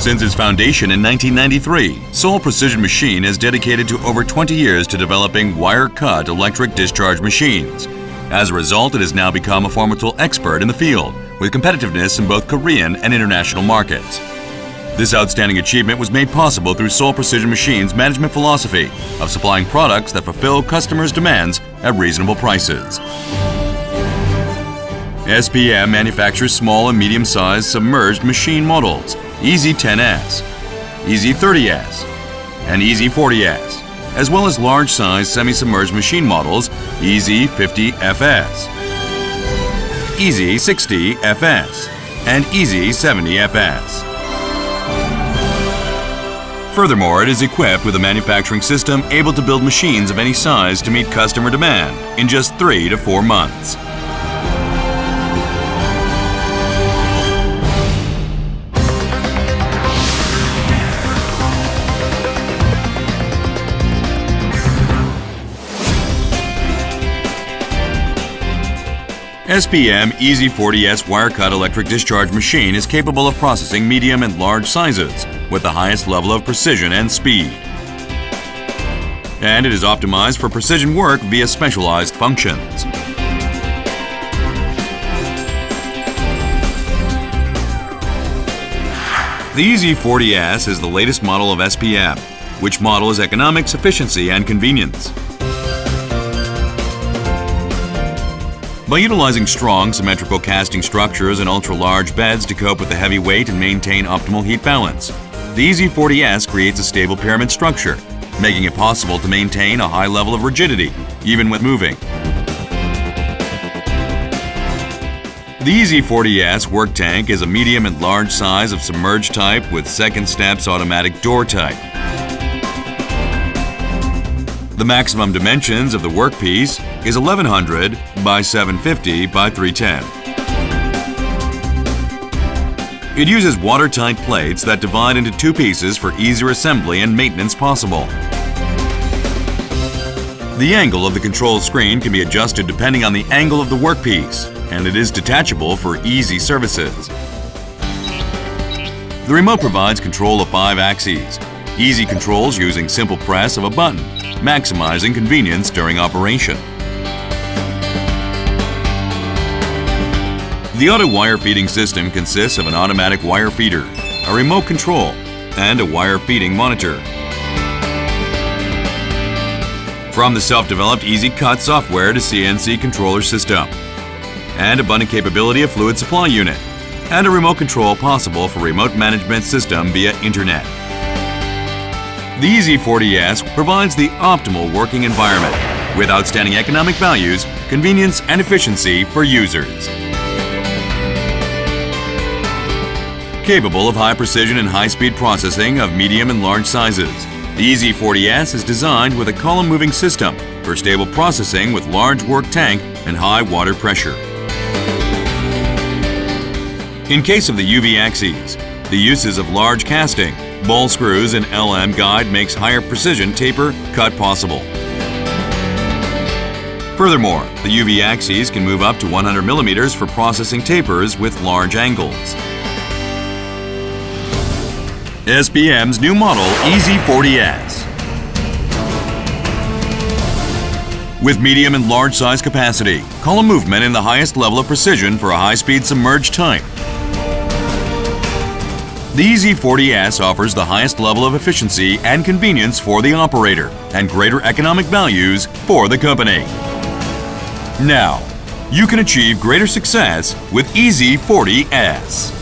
Since its foundation in 1993, Seoul Precision Machine has dedicated to over 20 years to developing wire-cut electric discharge machines. As a result, it has now become a formidable expert in the field, with competitiveness in both Korean and international markets. This outstanding achievement was made possible through Seoul Precision Machine's management philosophy of supplying products that fulfill customers' demands at reasonable prices. SPM manufactures small and medium-sized submerged machine models, EZ10S, EZ30S, and EZ40S, as well as large-size semi-submerged machine models EZ50FS, EZ60FS, and EZ70FS. Furthermore, it is equipped with a manufacturing system able to build machines of any size to meet customer demand in just 3 to 4 months. SPM EZ40S wire-cut electric discharge machine is capable of processing medium and large sizes with the highest level of precision and speed. And it is optimized for precision work via specialized functions. The EZ40S is the latest model of SPM, which models economics, efficiency, and convenience. By utilizing strong, symmetrical casting structures and ultra-large beds to cope with the heavy weight and maintain optimal heat balance, the EZ40S creates a stable pyramid structure, making it possible to maintain a high level of rigidity, even when moving. The EZ40S work tank is a medium and large size of submerged type with second steps automatic door type. The maximum dimensions of the workpiece is 1100 by 750 by 310. It uses watertight plates that divide into 2 pieces for easier assembly and maintenance possible. The angle of the control screen can be adjusted depending on the angle of the workpiece, and it is detachable for easy services. The remote provides control of 5 axes, easy controls using simple press of a button, maximizing convenience during operation. The auto wire feeding system consists of an automatic wire feeder, a remote control, and a wire feeding monitor. From the self-developed Easy Cut software to CNC controller system, and abundant capability of fluid supply unit, and a remote control possible for remote management system via internet. The EZ40S provides the optimal working environment with outstanding economic values, convenience, and efficiency for users. Capable of high precision and high-speed processing of medium and large sizes, the EZ40S is designed with a column-moving system for stable processing with large work tank and high water pressure. In case of the UV axes, the uses of large casting, ball screws, and LM guide makes higher precision taper cut possible. Furthermore, the UV axes can move up to 100 millimeters for processing tapers with large angles. SPM's new model EZ40S. With medium and large size capacity, column movement and the highest level of precision for a high-speed submerged type. The EZ40S offers the highest level of efficiency and convenience for the operator and greater economic values for the company. Now, you can achieve greater success with EZ40S.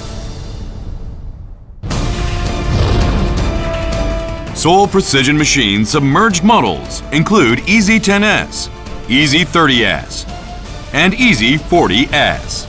Seoul Precision Machine submerged models include EZ10S, EZ30S, and EZ40S.